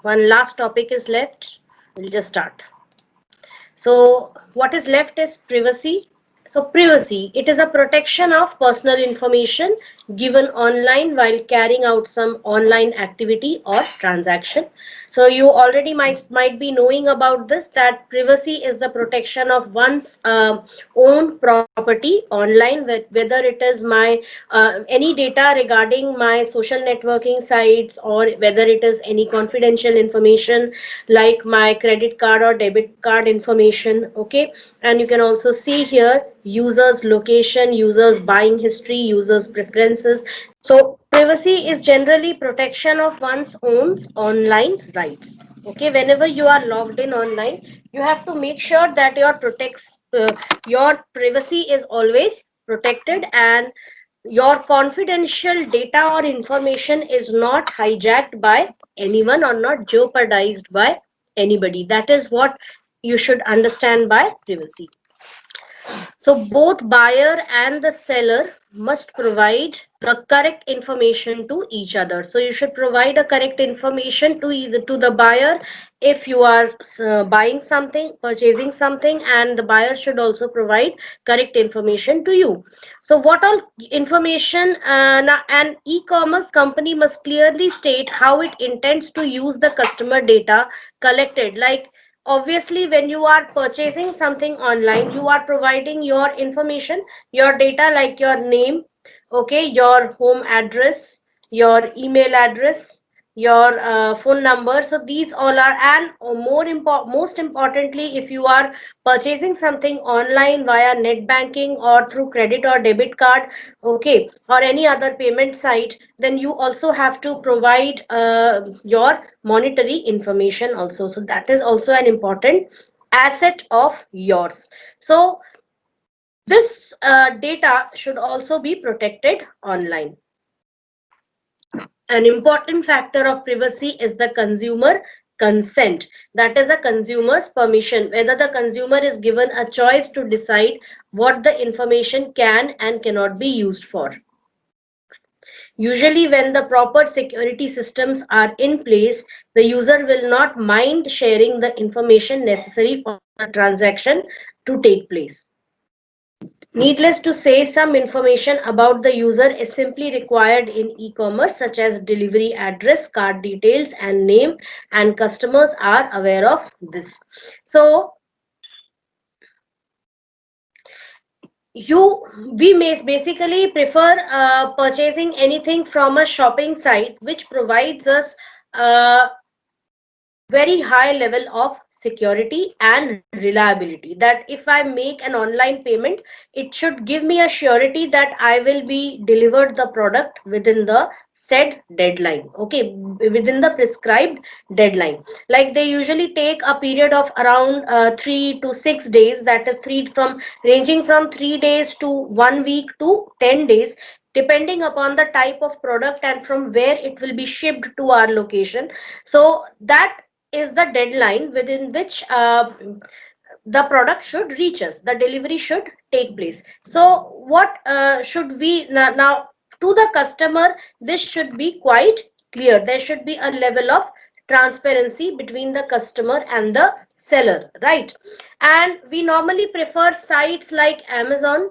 one last topic is left. We'll just start. So what is left is privacy. So privacy, it is a protection of personal information given online while carrying out some online activity or transaction. So you already might be knowing about this, that privacy is the protection of one's own property online, whether it is my any data regarding my social networking sites, or whether it is any confidential information like my credit card or debit card information. Okay, and you can also see here users location, users buying history, users preferences. So privacy is generally protection of one's own online rights. Okay, whenever you are logged in online, you have to make sure that your privacy is always protected, and your confidential data or information is not hijacked by anyone or not jeopardized by anybody. That is what you should understand by privacy. So both buyer and the seller must provide the correct information to each other. So you should provide a correct information to either to the buyer if you are buying something, purchasing something, and the buyer should also provide correct information to you. So what all information, an e-commerce company must clearly state how it intends to use the customer data collected. Like, obviously, when you are purchasing something online, you are providing your information, your data, like your name, okay, your home address, your email address, your phone number. So these all are, and most importantly, if you are purchasing something online via net banking or through credit or debit card, okay, or any other payment site, then you also have to provide your monetary information also. So that is also an important asset of yours. So this data should also be protected online. An important factor of privacy is the consumer consent. That is a consumer's permission, whether the consumer is given a choice to decide what the information can and cannot be used for. Usually, when the proper security systems are in place, the user will not mind sharing the information necessary for the transaction to take place. Needless to say, some information about the user is simply required in e-commerce, such as delivery address, card details, and name, and customers are aware of this. So, we may basically prefer purchasing anything from a shopping site which provides us uh, very high level of security and reliability, that if I make an online payment, it should give me a surety that I will be delivered the product within the said deadline, okay, within the prescribed deadline. Like, they usually take a period of around 3 to 6 days, that is three from ranging from 3 days to 1 week to 10 days, depending upon the type of product and from where it will be shipped to our location. So that is the deadline within which the product should reach us, the delivery should take place. So what should we now, to the customer, this should be quite clear. There should be a level of transparency between the customer and the seller, right? And we normally prefer sites like Amazon,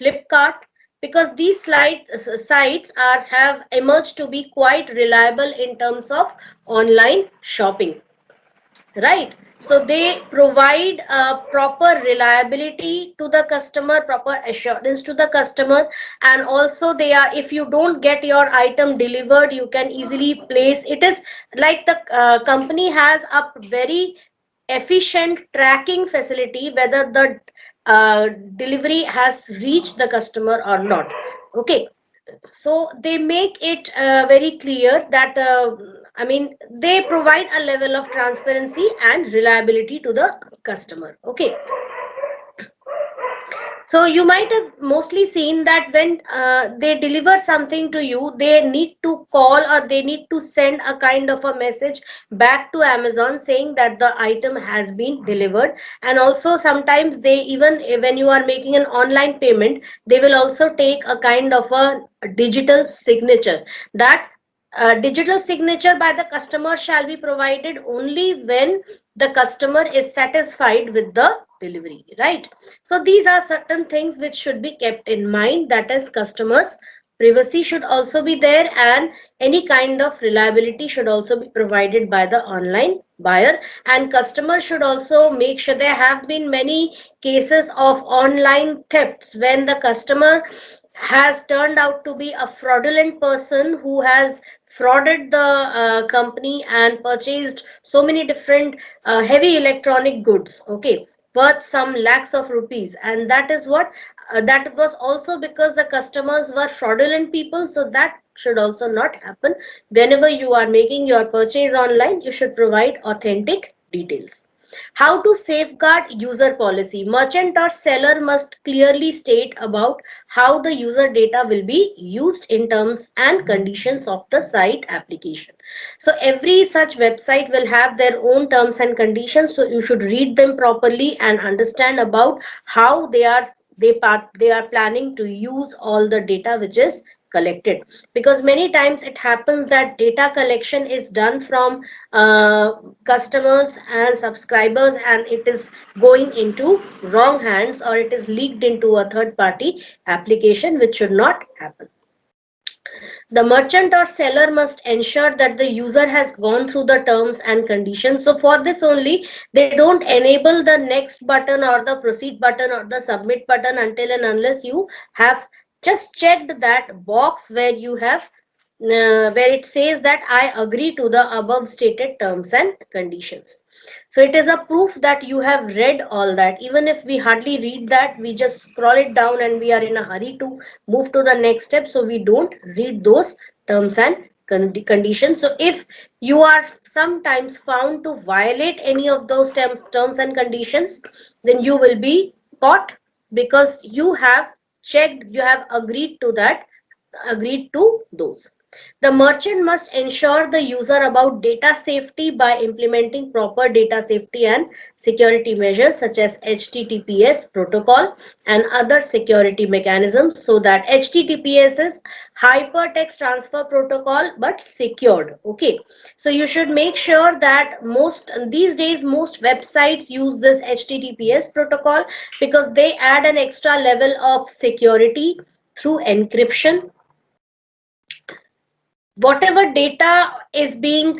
Flipkart, because these sites have emerged to be quite reliable in terms of online shopping, right? So they provide proper reliability to the customer, proper assurance to the customer, and also they are, if you don't get your item delivered, you can easily place it. Is like the company has a very efficient tracking facility whether the delivery has reached the customer or not. Okay, so they make it very clear that I mean, they provide a level of transparency and reliability to the customer. Okay, so you might have mostly seen that when they deliver something to you, they need to call or they need to send a kind of a message back to Amazon saying that the item has been delivered. And also sometimes they even, when you are making an online payment, they will also take a kind of a digital signature that Digital signature by the customer shall be provided only when the customer is satisfied with the delivery, right? So these are certain things which should be kept in mind, that is customers privacy should also be there, and any kind of reliability should also be provided by the online buyer. And customer should also make sure, there have been many cases of online thefts when the customer has turned out to be a fraudulent person who has frauded the company and purchased so many different heavy electronic goods, okay, worth some lakhs of rupees. And that is what that was also because the customers were fraudulent people. So that should also not happen. Whenever you are making your purchase online, you should provide authentic details. How to safeguard user policy? Merchant or seller must clearly state about how the user data will be used in terms and conditions of the site application. So every such website will have their own terms and conditions. So you should read them properly and understand about how they are planning to use all the data which is collected, because many times it happens that data collection is done from customers and subscribers, and it is going into wrong hands, or it is leaked into a third party application, which should not happen. The merchant or seller must ensure that the user has gone through the terms and conditions. So for this only, they don't enable the next button or the proceed button or the submit button until and unless you have just checked that box where you have where it says that I agree to the above stated terms and conditions. So it is a proof that you have read all that. Even if we hardly read that, we just scroll it down and we are in a hurry to move to the next step. So we don't read those terms and conditions. So if you are sometimes found to violate any of those terms and conditions, then you will be caught, because you have checked, you have agreed to that, agreed to those. The merchant must ensure the user about data safety by implementing proper data safety and security measures such as HTTPS protocol and other security mechanisms, so that HTTPS is hypertext transfer protocol but secured. Okay, so you should make sure that most these days most websites use this HTTPS protocol because they add an extra level of security through encryption. Whatever data is being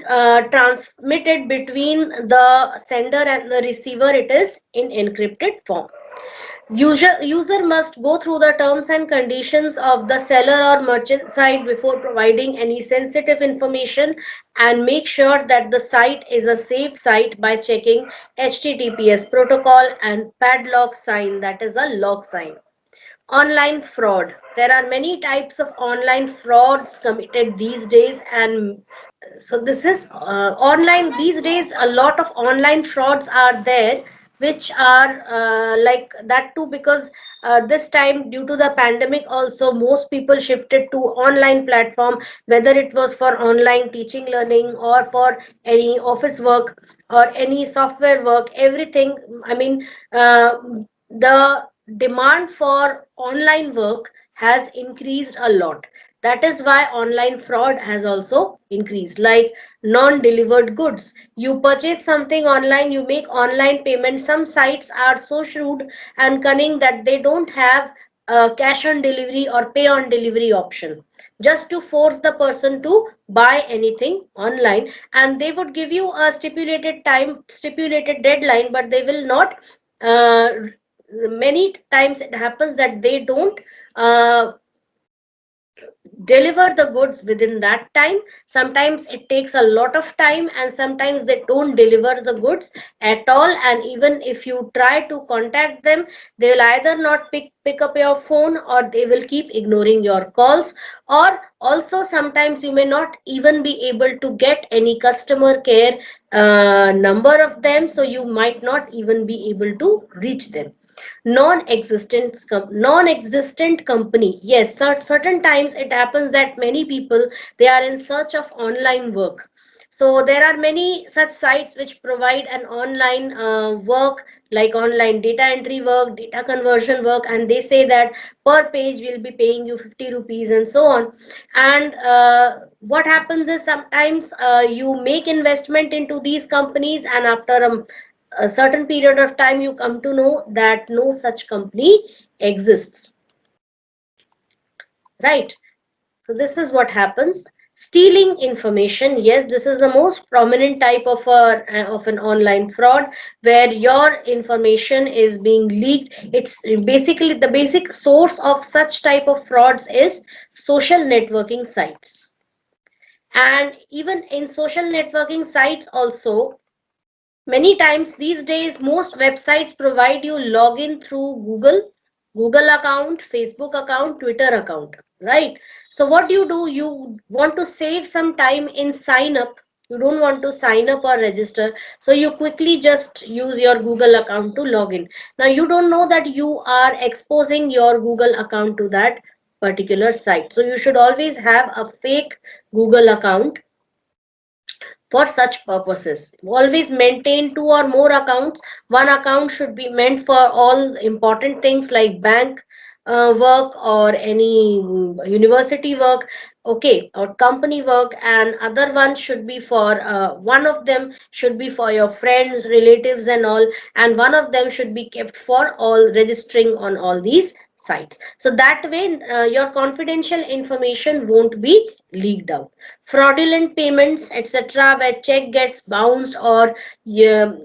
transmitted between the sender and the receiver, it is in encrypted form. User must go through the terms and conditions of the seller or merchant site before providing any sensitive information, and make sure that the site is a safe site by checking HTTPS protocol and padlock sign, that is a lock sign. Online fraud. There are many types of online frauds committed these days, and so this is online these days. A lot of online frauds are there, which are like that too, because this time due to the pandemic also most people shifted to online platform, whether it was for online teaching learning or for any office work or any software work, everything. I mean, the demand for online work has increased a lot. That is why online fraud has also increased, like non-delivered goods. You purchase something online, you make online payment. Some sites are so shrewd and cunning that they don't have a cash on delivery or pay on delivery option, just to force the person to buy anything online. And they would give you a stipulated time, stipulated deadline, but they will not uh, many times it happens that they don't uh, deliver the goods within that time. Sometimes it takes a lot of time, and sometimes they don't deliver the goods at all. And even if you try to contact them, they will either not pick up your phone, or they will keep ignoring your calls. Or also sometimes you may not even be able to get any customer care number of them, so you might not even be able to reach them. Non-existent company. Yes, certain times it happens that many people, they are in search of online work. So there are many such sites which provide an online work, like online data entry work, data conversion work, and they say that per page we'll be paying you 50 rupees and so on. And what happens is sometimes you make investment into these companies, and after a certain period of time you come to know that no such company exists, right? So this is what happens. Stealing information. Yes, this is the most prominent type of an online fraud, where your information is being leaked. It's basically the basic source of such type of frauds is social networking sites. And even in social networking sites also, many times these days, most websites provide you login through Google account, Facebook account, Twitter account, right? So what do? You want to save some time in sign up. You don't want to sign up or register. So you quickly just use your Google account to log in. Now you don't know that you are exposing your Google account to that particular site. So you should always have a fake Google account for such purposes. Always maintain two or more accounts. One account should be meant for all important things like bank work or any university work, okay, or company work, and other one should be for one of them should be for your friends, relatives, and all, and one of them should be kept for all registering on all these sites. So that way your confidential information won't be leaked out. Fraudulent payments, etc., where check gets bounced, or there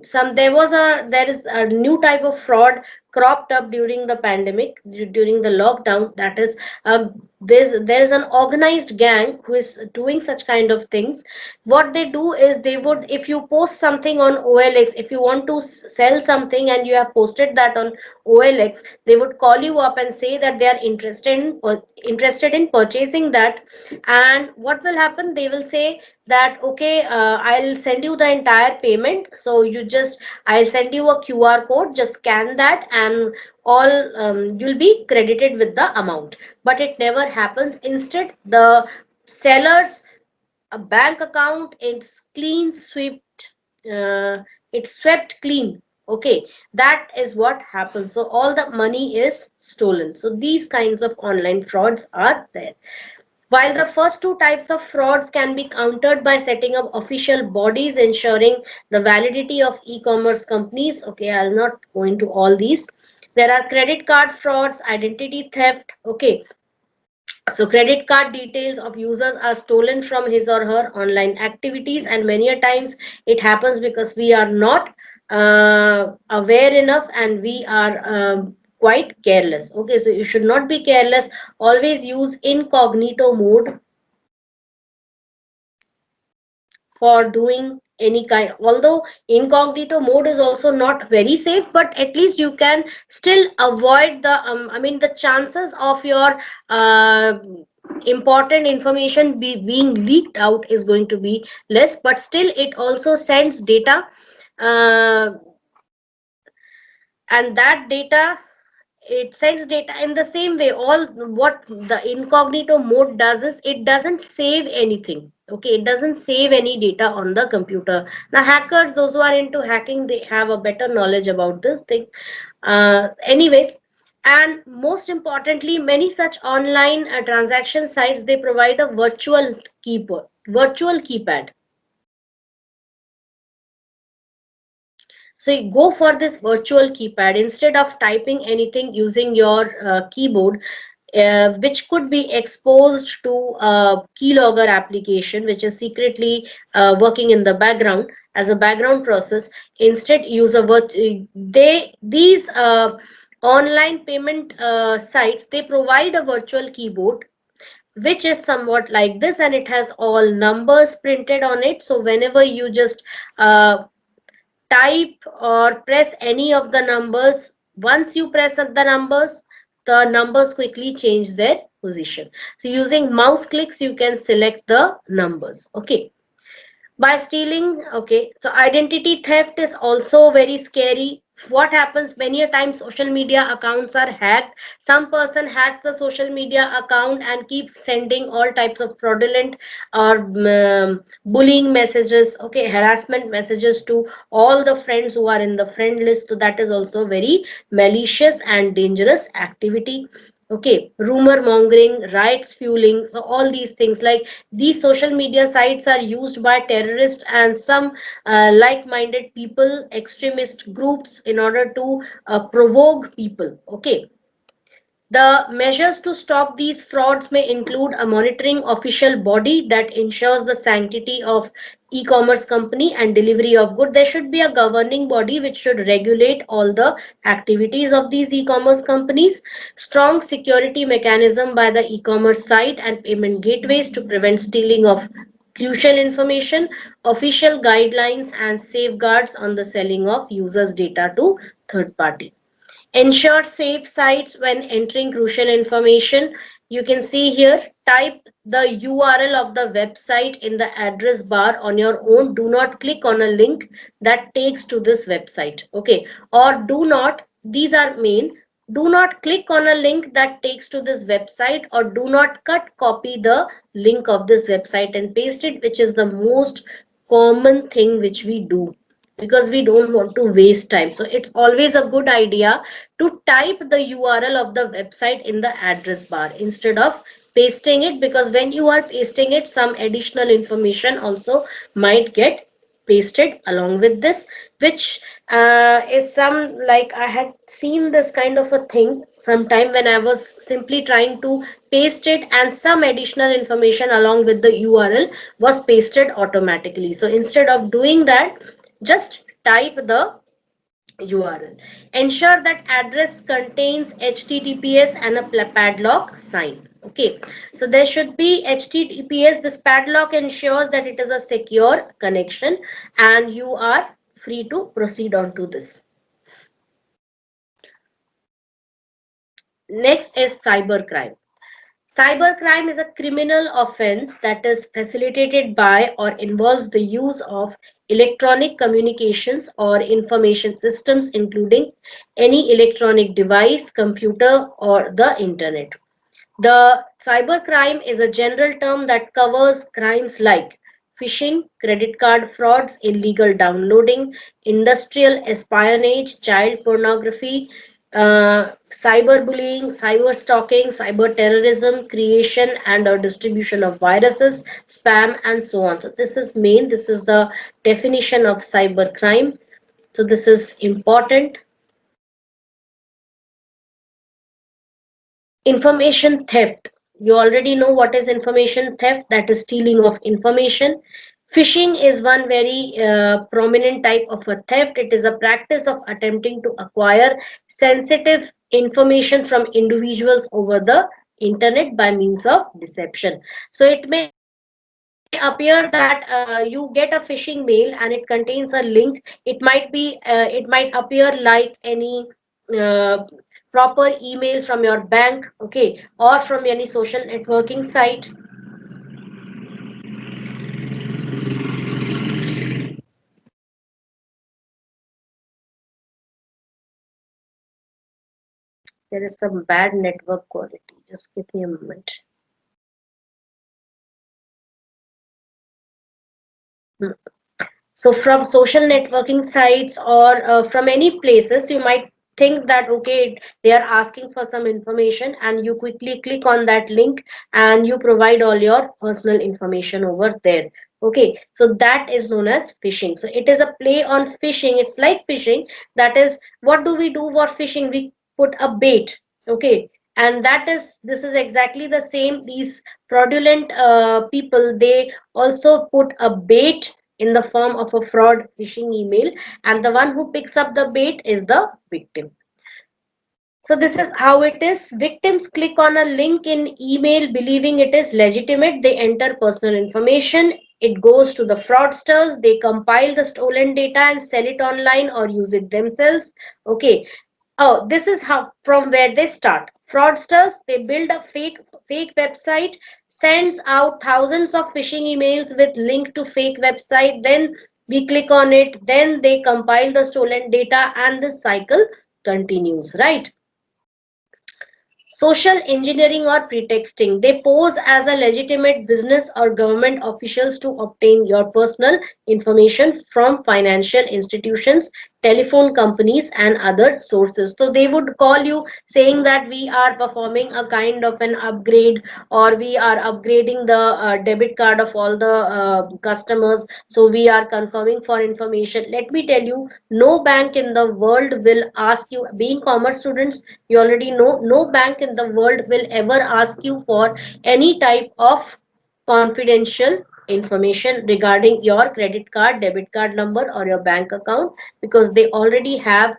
is a new type of fraud cropped up during the pandemic, during the lockdown. That is, there's an organized gang who is doing such kind of things. What they do is, they would, if you post something on OLX, if you want to sell something and you have posted that on OLX, they would call you up and say that they are interested in purchasing that. And what will happen, they will say that, okay, I'll send you the entire payment, so I'll send you a QR code, just scan that, and all you'll be credited with the amount. But it never happens. Instead, the sellers a bank account, uh, it's swept clean, okay. That is what happens. So all the money is stolen. So these kinds of online frauds are there. While the first two types of frauds can be countered by setting up official bodies ensuring the validity of e-commerce companies, okay, I'll not go into all these. There are credit card frauds, identity theft, okay. So credit card details of users are stolen from his or her online activities, and many a times it happens because we are not aware enough, and we are quite careless. Okay, so you should not be careless. Always use incognito mode for doing any kind, although incognito mode is also not very safe, but at least you can still avoid the the chances of your important information being leaked out is going to be less. But still, it also sends data, uh, and that data, it sends data in the same way. All what the incognito mode does is, it doesn't save anything, okay. It doesn't save any data on the computer. Now hackers, those who are into hacking, they have a better knowledge about this thing. Anyways, and most importantly, many such online transaction sites, they provide a virtual keypad. So you go for this virtual keypad instead of typing anything using your keyboard, which could be exposed to a keylogger application, which is secretly working in the background as a background process. Instead, use a these online payment sites, they provide a virtual keyboard which is somewhat like this, and it has all numbers printed on it. So whenever you just type or press any of the numbers, once you press the numbers quickly change their position. So using mouse clicks, you can select the numbers, okay. By stealing, okay, so identity theft is also very scary. What happens many a time, social media accounts are hacked. Some person hacks the social media account and keeps sending all types of fraudulent or bullying messages, okay, harassment messages to all the friends who are in the friend list. So that is also very malicious and dangerous activity. Okay, rumor mongering, riots fueling, so all these things, like these social media sites are used by terrorists and some like-minded people, extremist groups, in order to provoke people. Okay, the measures to stop these frauds may include a monitoring official body that ensures the sanctity of e-commerce company and delivery of good. There should be a governing body which should regulate all the activities of these e-commerce companies. Strong security mechanism by the e-commerce site and payment gateways to prevent stealing of crucial information. Official guidelines and safeguards on the selling of users' data to third party. Ensure safe sites when entering crucial information. You can see here, type the URL of the website in the address bar on your own. Do not click on a link that takes to this website. Okay, or do not, these are main, do not click on a link that takes to this website, or do not cut copy the link of this website and paste it, which is the most common thing which we do because we don't want to waste time. So it's always a good idea to type the URL of the website in the address bar instead of pasting it, because when you are pasting it, some additional information also might get pasted along with this, which is some, like I had seen this kind of a thing sometime when I was simply trying to paste it and some additional information along with the URL was pasted automatically. So instead of doing that, just type the URL. Ensure that address contains HTTPS and a padlock sign. Okay, so there should be HTTPS. This padlock ensures that it is a secure connection and you are free to proceed on to this. Next is cybercrime. Cybercrime is a criminal offense that is facilitated by or involves the use of electronic communications or information systems, including any electronic device, computer, or the internet. The cybercrime is a general term that covers crimes like phishing, credit card frauds, illegal downloading, industrial espionage, child pornography, cyberbullying, cyber stalking, cyber terrorism, creation and or distribution of viruses, spam, and so on. So this is main. This is the definition of cybercrime. So this is important. Information theft. You already know what is information theft, that is stealing of information. Phishing is one very prominent type of a theft. It is a practice of attempting to acquire sensitive information from individuals over the internet by means of deception. So it may appear that you get a phishing mail and it contains a link. It might appear like any uh, proper email from your bank, okay, or from any social networking site. There is some bad network quality. Just give me a moment. Hmm. So from social networking sites or from any places, you might think that okay, they are asking for some information, and you quickly click on that link and you provide all your personal information over there. Okay, so that is known as phishing. So it is a play on phishing. It's like phishing. That is, what do we do for phishing? We put a bait. Okay, and that is, this is exactly the same. These fraudulent people, they also put a bait in the form of a fraud phishing email, and the one who picks up the bait is the victim. So this is how it is. Victims click on a link in email believing it is legitimate. They enter personal information. It goes to the fraudsters. They compile the stolen data and sell it online or use it themselves. Okay. Oh, this is how, from where they start. Fraudsters, they build a fake website, sends out thousands of phishing emails with link to fake website. Then We click on it, then they compile the stolen data, and the cycle continues, right? Social engineering or pretexting. They pose as a legitimate business or government officials to obtain your personal information from financial institutions, telephone companies, and other sources. So they would call you saying that we are performing a kind of an upgrade, or we are upgrading the debit card of all the customers. So we are confirming for information. Let me tell you, no bank in the world will ask you, being commerce students, you already know, no bank in the world will ever ask you for any type of confidential information regarding your credit card, debit card number, or your bank account, because they already have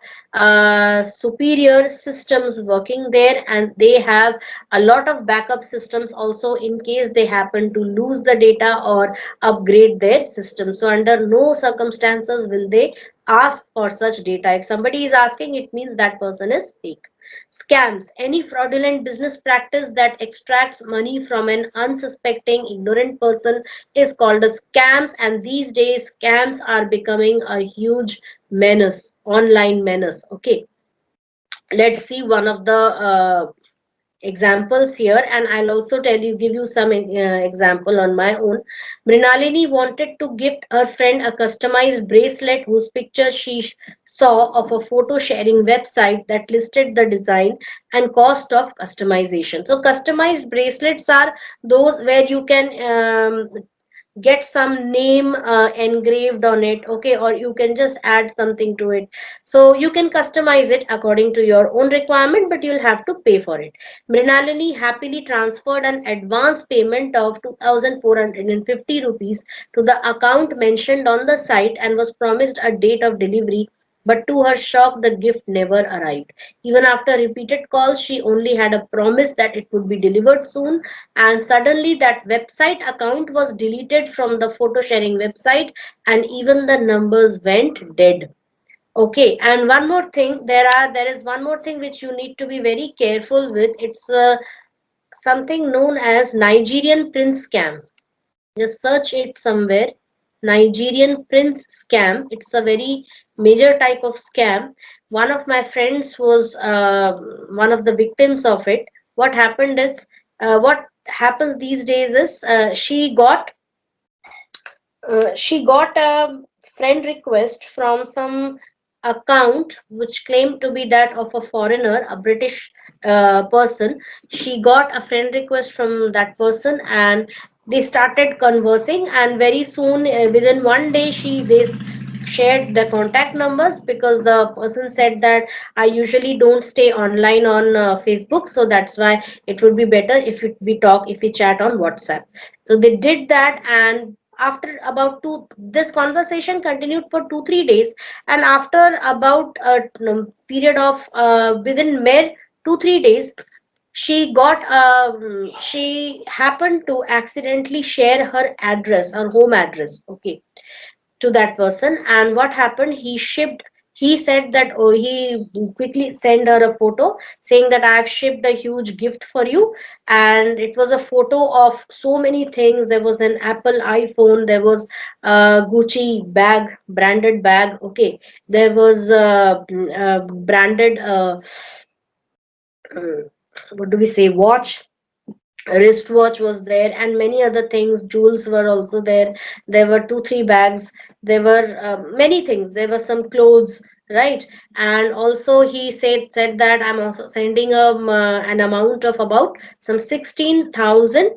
superior systems working there, and they have a lot of backup systems also in case they happen to lose the data or upgrade their system. So under no circumstances will they ask for such data. If somebody is asking, it means that person is fake. Scams. Any fraudulent business practice that extracts money from an unsuspecting, ignorant person is called a scams. And these days, scams are becoming a huge menace, online menace. Okay, let's see one of the examples here, and I'll also give you some example on my own. Mrinalini wanted to gift her friend a customized bracelet whose picture she saw of a photo sharing website that listed the design and cost of customization. So customized bracelets are those where you can get some name engraved on it, okay, or you can just add something to it. So you can customize it according to your own requirement, but you'll have to pay for it. Mrinalini happily transferred an advance payment of 2450 rupees to the account mentioned on the site and was promised a date of delivery, but to her shock the gift never arrived. Even after repeated calls, she only had a promise that it would be delivered soon, and suddenly that website account was deleted from the photo sharing website, and even the numbers went dead. Okay, and one more thing, there is one more thing which you need to be very careful with. It's something known as Nigerian prince scam. Just search it somewhere. Nigerian prince scam. It's a very major type of scam. One of my friends was one of the victims of it. What happened is, what happens these days is, she got a friend request from some account which claimed to be that of a foreigner, a British person. She got a friend request from that person, and they started conversing, and very soon, within one day, they shared the contact numbers, because the person said that I usually don't stay online on Facebook, so that's why it would be better if we chat on WhatsApp. So they did that, and after about this conversation continued for 2 3 days, and after about a period of within mere 2 3 days, she happened to accidentally share her home address, okay, to that person. And what happened, he said that, oh, he quickly sent her a photo saying that I have shipped a huge gift for you. And it was a photo of so many things. There was an Apple iPhone, there was a Gucci bag, branded bag, okay, there was branded uh, what do we say, watch, wristwatch was there, and many other things, jewels were also there. There were 2 3 bags, there were many things, there were some clothes, right? And also he said that I'm also sending an amount of about some 16,000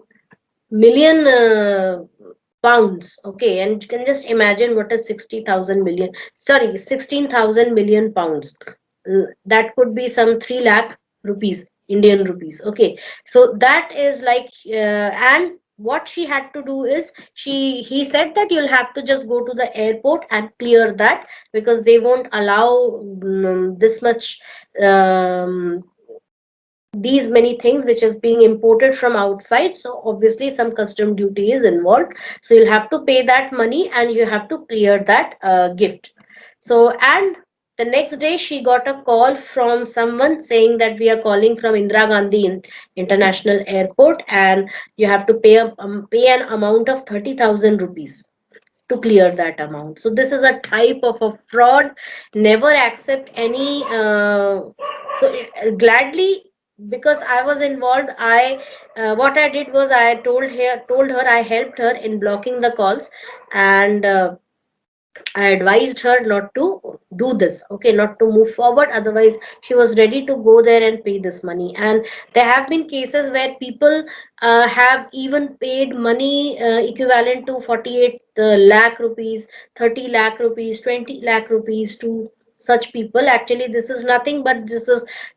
million pounds, okay. And you can just imagine what is 60,000 million, sorry, 16,000 million pounds. That could be some 3 lakh rupees, Indian rupees, okay. So that is like, and what she had to do is, he said that you'll have to just go to the airport and clear that, because they won't allow this much, um, these many things which is being imported from outside. So obviously some custom duty is involved, so you'll have to pay that money and you have to clear that gift. So, and the next day she got a call from someone saying that we are calling from Indira Gandhi International Airport, and you have to pay an amount of 30,000 rupees to clear that amount. So this is a type of a fraud. Never accept any gladly, because I was involved. I What I did was I told her I helped her in blocking the calls, and I advised her not to do this, okay, not to move forward. Otherwise, she was ready to go there and pay this money. And there have been cases where people have even paid money equivalent to 48 lakh rupees, 30 lakh rupees, 20 lakh rupees to such people. Actually, this is nothing but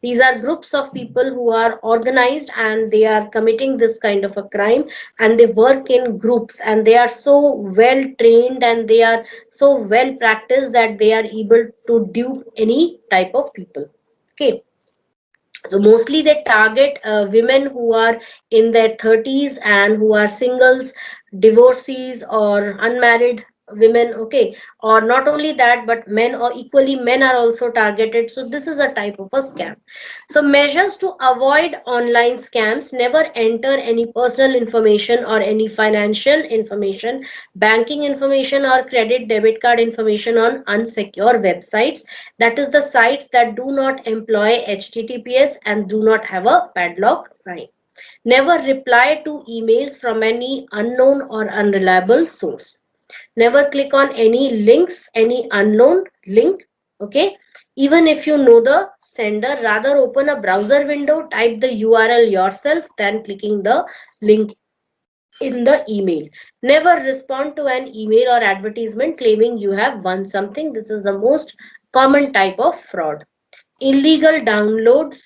these are groups of people who are organized, and they are committing this kind of a crime, and they work in groups, and they are so well trained, and they are so well practiced that they are able to dupe any type of people. Okay, so mostly they target women who are in their 30s and who are singles, divorcees, or unmarried women. Okay, or not only that, but men, or equally men are also targeted. So this is a type of a scam. So measures to avoid online scams: never enter any personal information or any financial information, banking information, or credit debit card information on unsecure websites. That is the sites that do not employ HTTPS and do not have a padlock sign. Never reply to emails from any unknown or unreliable source. Never click on any links, any unknown link. Okay, even if you know the sender, rather open a browser window, type the URL yourself than clicking the link in the email. Never respond to an email or advertisement claiming you have won something. This is the most common type of fraud. Illegal downloads: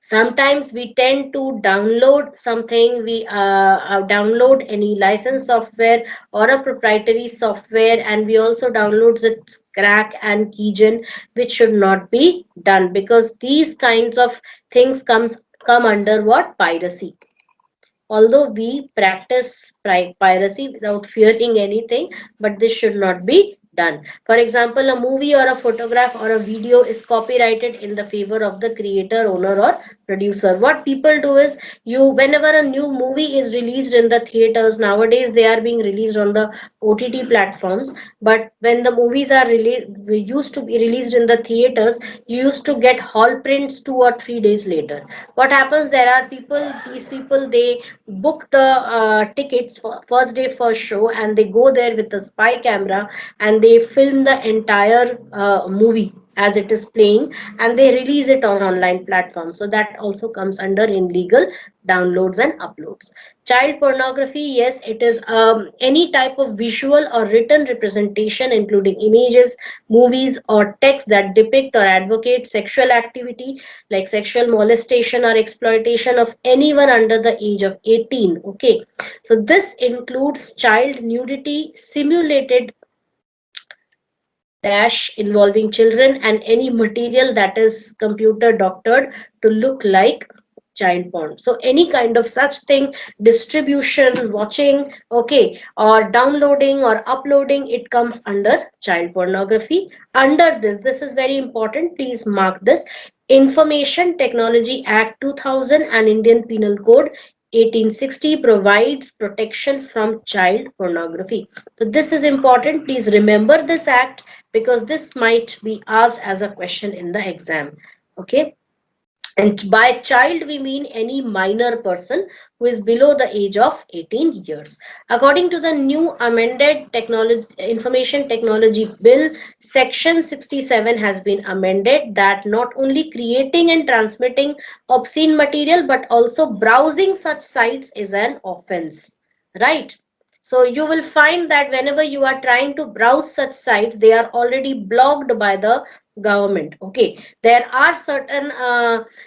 sometimes we tend to download something, we download any licensed software or a proprietary software, and we also download its crack and keygen, which should not be done, because these kinds of things come under what? Piracy. Although we practice piracy without fearing anything, but this should not be done. For example, a movie or a photograph or a video is copyrighted in the favor of the creator, owner, or producer. What people do is, whenever a new movie is released in the theaters nowadays, they are being released on the OTT platforms. But when the movies are released, we used to be released in the theaters, you used to get hall prints 2 or 3 days later. What happens? There are people, these people, they book the tickets for first day first show, and they go there with a spy camera, and they film the entire movie as it is playing, and they release it on online platforms. So that also comes under illegal downloads and uploads. Child pornography: yes, it is any type of visual or written representation, including images, movies, or text that depict or advocate sexual activity, like sexual molestation or exploitation of anyone under the age of 18. Okay, so this includes child nudity, simulated dash involving children, and any material that is computer doctored to look like child porn. So any kind of such thing, distribution, watching, okay, or downloading or uploading, it comes under child pornography. Under this is very important, please mark this: Information Technology Act 2000 and Indian Penal Code 1860 provides protection from child pornography. So this is important, please remember this act, because this might be asked as a question in the exam. Okay, and by child we mean any minor person who is below the age of 18 years. According to the new amended Information Technology Bill, Section 67 has been amended, that not only creating and transmitting obscene material, but also browsing such sites is an offense. Right? So you will find that whenever you are trying to browse such sites, they are already blocked by the government. Okay, there are certain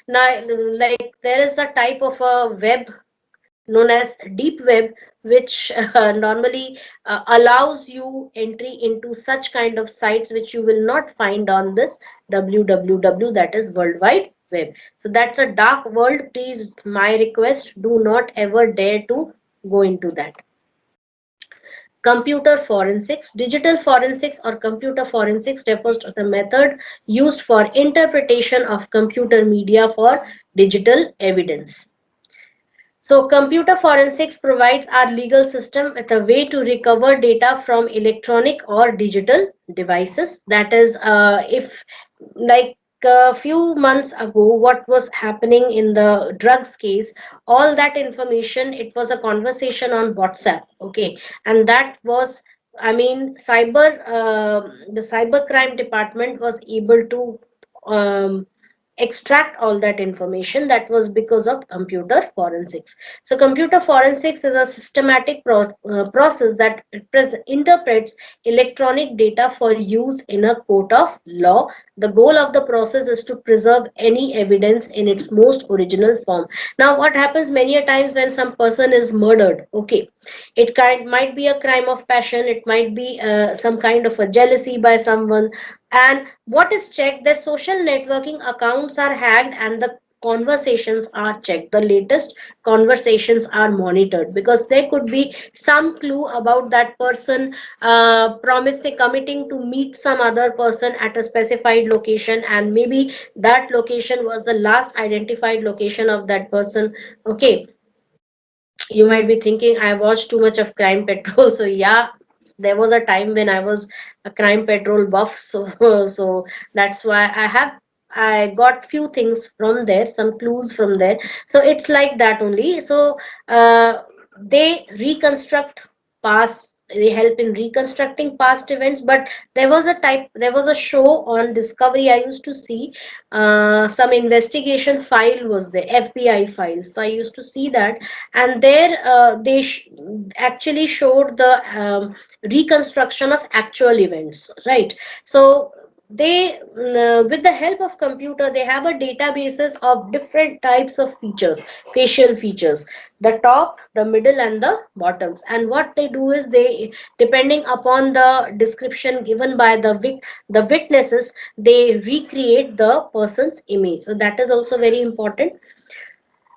like there is a type of a web known as deep web, which normally allows you entry into such kind of sites which you will not find on this www, that is world wide web. So that's a dark world. Please, my request, do not ever dare to go into that. Computer forensics. Digital forensics or computer forensics refers to the method used for interpretation of computer media for digital evidence. So computer forensics provides our legal system with a way to recover data from electronic or digital devices. That is, if like a few months ago, what was happening in the drugs case, all that information, it was a conversation on WhatsApp. Okay, and that was, I mean, the cybercrime department was able to extract all that information. That was because of computer forensics. So computer forensics is a systematic process that interprets electronic data for use in a court of law. The goal of the process is to preserve any evidence in its most original form. Now what happens many a times when some person is murdered, okay, might be a crime of passion, it might be some kind of a jealousy by someone, and what is checked, the social networking accounts are hacked and the conversations are checked, the latest conversations are monitored, because there could be some clue about that person promising committing to meet some other person at a specified location, and maybe that location was the last identified location of that person. Okay, you might be thinking I watched too much of Crime Patrol. So yeah, there was a time when I was a Crime Patrol buff. So so that's why I got few things from there, some clues from there. So it's like that only. So they reconstruct past. They help in reconstructing past events. But there was a show on Discovery I used to see. Some investigation file was there, FBI files. So I used to see that, and there actually showed the reconstruction of actual events, right? So they with the help of computer, they have a databases of different types of features, facial features, the top, the middle, and the bottoms. And what they do is, they, depending upon the description given by the witnesses, they recreate the person's image. So that is also very important.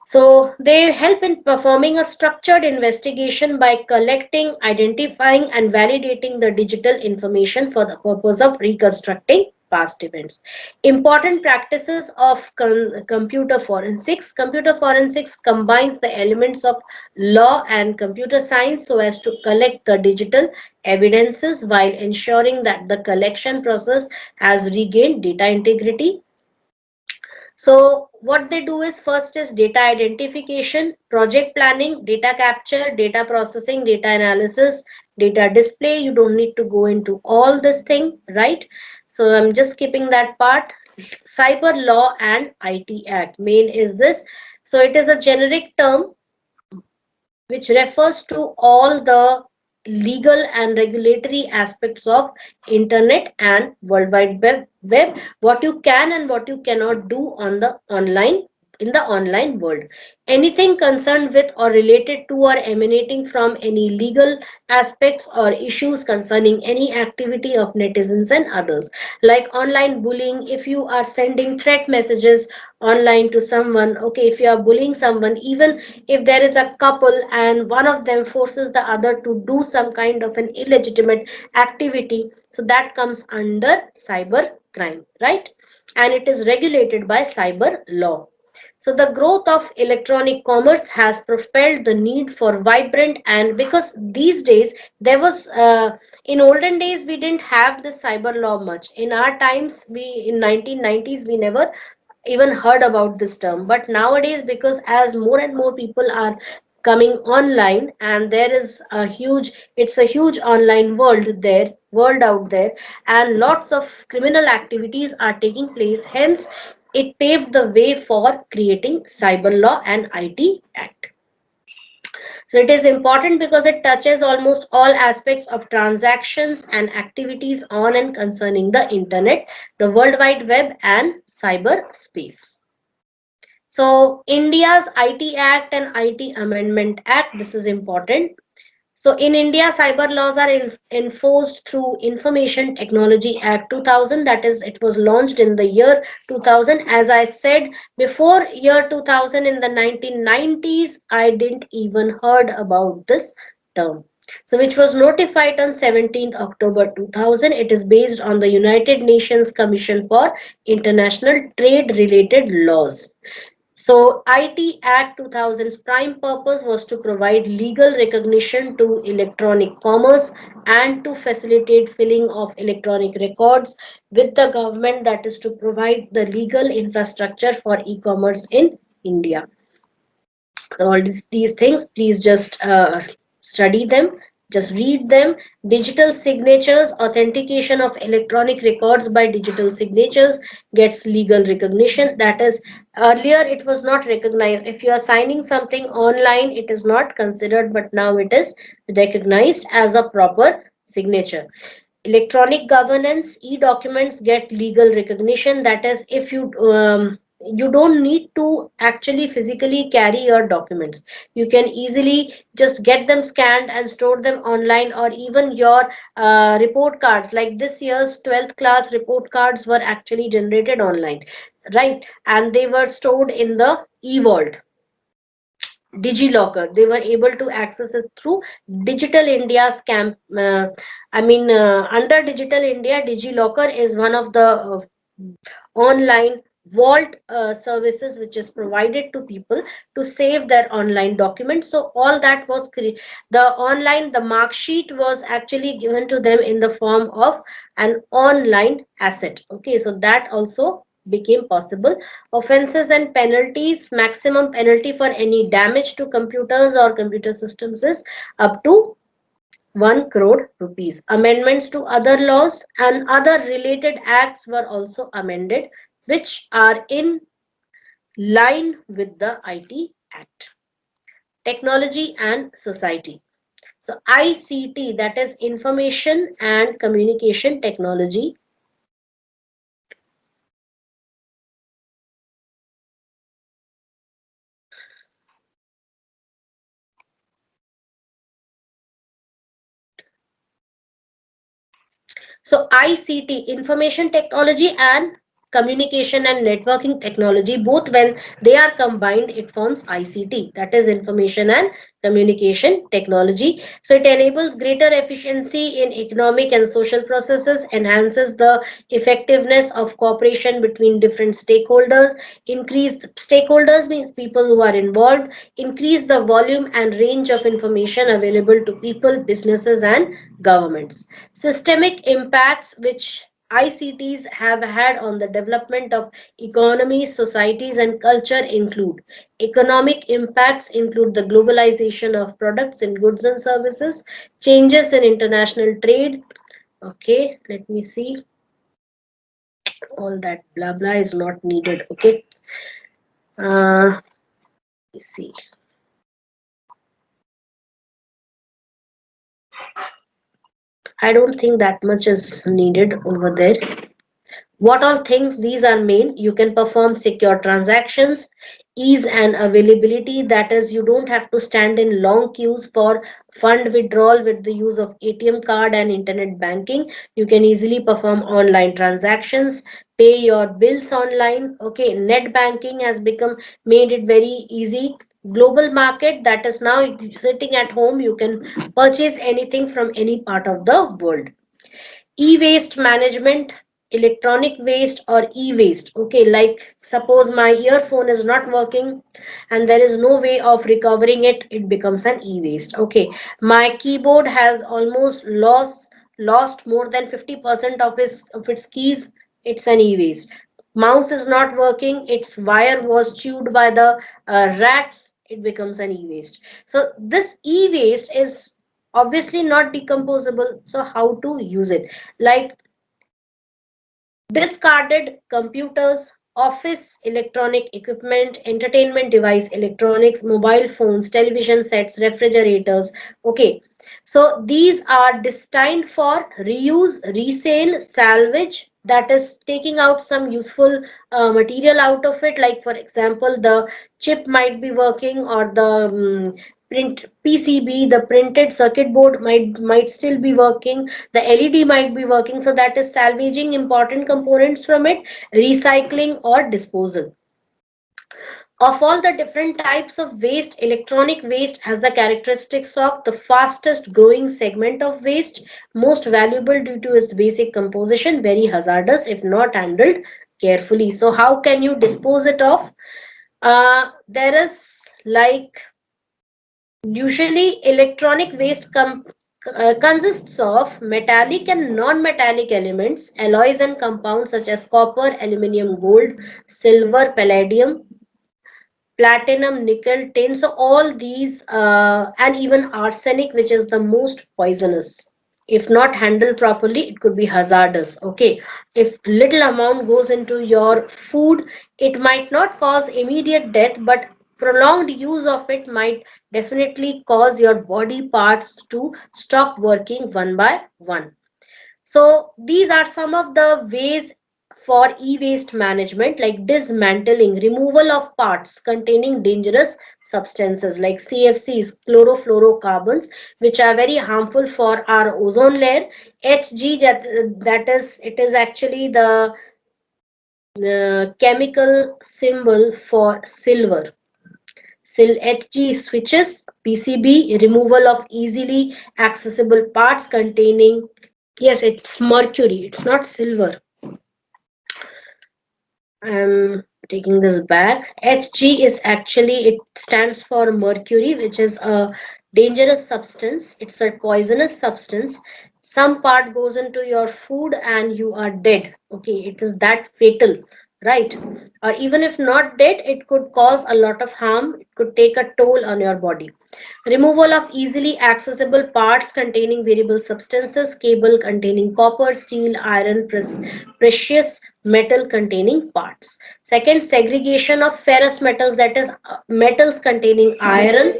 So they help in performing a structured investigation by collecting, identifying, and validating the digital information for the purpose of reconstructing past events. Important practices of computer forensics. Computer forensics combines the elements of law and computer science so as to collect the digital evidences while ensuring that the collection process has regained data integrity. So what they do is, first is data identification, project planning, data capture, data processing, data analysis, data display. You don't need to go into all this thing, right? So I'm just skipping that part. Cyber law and IT Act. Main is this. So it is a generic term which refers to all the legal and regulatory aspects of internet and world wide web, what you can and what you cannot do on the online, in the online world. Anything concerned with or related to or emanating from any legal aspects or issues concerning any activity of netizens and others, like online bullying. If you are sending threat messages online to someone, okay, if you are bullying someone, even if there is a couple and one of them forces the other to do some kind of an illegitimate activity, so that comes under cyber crime, right? And it is regulated by cyber law. So the growth of electronic commerce has propelled the need for vibrant, and because these days there was in olden days we didn't have the cyber law much. In our times, we in 1990s we never even heard about this term. But nowadays, because as more and more people are coming online, and there is a huge, it's a huge online world out there, and lots of criminal activities are taking place, hence it paved the way for creating cyber law and IT Act. So it is important because it touches almost all aspects of transactions and activities on and concerning the internet, the world wide web, and cyberspace. So India's IT Act and IT Amendment Act, this is important. So in India, cyber laws are enforced through Information Technology Act 2000. That is, it was launched in the year 2000. As I said before, year 2000, in the 1990s, I didn't even heard about this term. So which was notified on 17th October 2000. It is based on the United Nations Commission for International Trade Related Laws. So IT Act 2000's prime purpose was to provide legal recognition to electronic commerce and to facilitate filling of electronic records with the government, that is to provide the legal infrastructure for e-commerce in India. So all these things, please just study them, just read them. Digital signatures, authentication of electronic records by digital signatures gets legal recognition. That is, earlier it was not recognized. If you are signing something online, it is not considered, but now it is recognized as a proper signature. Electronic governance, e-documents get legal recognition. That is, if you don't need to actually physically carry your documents, you can easily just get them scanned and store them online. Or even your report cards, like this year's 12th class report cards were actually generated online, right? And they were stored in the e-vault, DigiLocker. They were able to access it through Digital India scam. Under Digital India, DigiLocker is one of the online vault services which is provided to people to save their online documents. So all that was the mark sheet was actually given to them in the form of an online asset. Okay, so that also became possible. Offenses and penalties: maximum penalty for any damage to computers or computer systems is up to 1 crore rupees. Amendments to other laws and other related acts were also amended, which are in line with the IT Act. Technology and society. So ICT, that is Information and Communication Technology. So ICT, information technology, and communication and networking technology, both when they are combined, it forms ICT, that is information and communication technology. So it enables greater efficiency in economic and social processes, enhances the effectiveness of cooperation between different stakeholders. Increase stakeholders means people who are involved. Increase the volume and range of information available to people, businesses, and governments. Systemic impacts which ICTs have had on the development of economies, societies, and culture include: economic impacts include the globalization of products and goods and services, changes in international trade. Okay, let me see. All that blah blah is not needed. Okay. Let's see. I don't think that much is needed over there. What all things these are main? You can perform secure transactions, ease and availability, that is, you don't have to stand in long queues for fund withdrawal with the use of ATM card and internet banking. You can easily perform online transactions, pay your bills online. Okay, net banking has become made it very easy. Global market, that is now sitting at home, you can purchase anything from any part of the world. E-waste management, electronic waste or e-waste. Okay, like suppose my earphone is not working and there is no way of recovering it, it becomes an e-waste. Okay, my keyboard has almost lost more than 50% of its keys, it's an e-waste. Mouse is not working, its wire was chewed by the rats, it becomes an e-waste. So this e-waste is obviously not decomposable. So how to use it? Like discarded computers, office electronic equipment, entertainment device electronics, mobile phones, television sets, refrigerators. Okay, so these are destined for reuse, resale, salvage, that is taking out some useful material out of it. Like for example, the chip might be working, or the print PCB, the printed circuit board might still be working, the LED might be working. So that is salvaging important components from it, recycling or disposal. Of all the different types of waste, electronic waste has the characteristics of the fastest growing segment of waste, most valuable due to its basic composition, very hazardous if not handled carefully. So how can you dispose it of? There is like usually electronic waste consists of metallic and non-metallic elements, alloys and compounds such as copper, aluminium, gold, silver, palladium, platinum, nickel, tin. So all these and even arsenic, which is the most poisonous. If not handled properly, it could be hazardous. Okay, if little amount goes into your food, it might not cause immediate death, but prolonged use of it might definitely cause your body parts to stop working one by one. So these are some of the ways for e-waste management, like dismantling, removal of parts containing dangerous substances like CFCs, chlorofluorocarbons, which are very harmful for our ozone layer. Hg, that is, it is actually the chemical symbol for silver. Hg switches, PCB, removal of easily accessible parts containing, yes, it's mercury, it's not silver. I'm taking this back. Hg is actually, it stands for mercury, which is a dangerous substance. It's a poisonous substance. Some part goes into your food and you are dead. Okay, it is that fatal, right? Or even if not dead, it could cause a lot of harm. It could take a toll on your body. Removal of easily accessible parts containing variable substances, cable containing copper, steel, iron, precious metal containing parts. Second, segregation of ferrous metals, that is metals containing iron.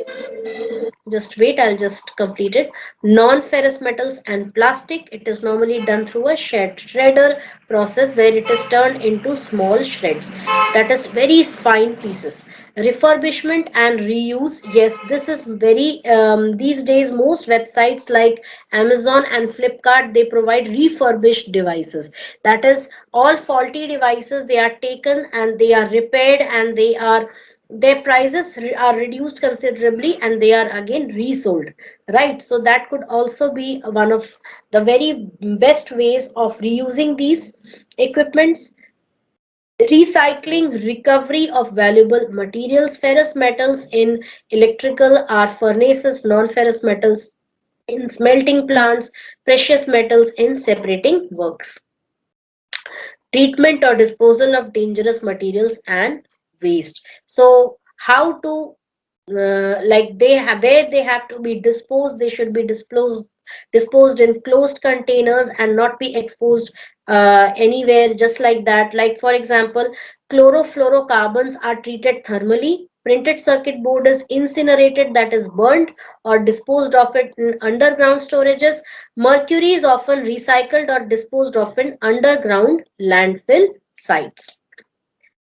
Just wait, I'll just complete it. Non-ferrous metals and plastic. It is normally done through a shredder process where it is turned into small shreds. That is very fine pieces. Refurbishment and reuse. Yes, this is very, these days most websites like Amazon and Flipkart, they provide refurbished devices. That is all faulty devices, they are taken and they are repaired and they are, their prices are reduced considerably and they are again resold, right? So that could also be one of the very best ways of reusing these equipments. Recycling, recovery of valuable materials, ferrous metals in electrical or furnaces, non-ferrous metals in smelting plants, precious metals in separating works. Treatment or disposal of dangerous materials and waste. So how to like they have, where they have to be disposed, they should be disposed in closed containers and not be exposed anywhere just like that. Like for example, chlorofluorocarbons are treated thermally, printed circuit board is incinerated, that is burnt or disposed of it in underground storages. Mercury is often recycled or disposed of in underground landfill sites.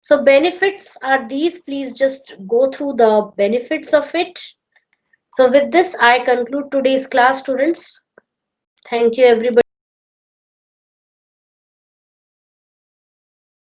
So benefits are these. Please just go through the benefits of it. So with this, I conclude today's class, students. Thank you, everybody.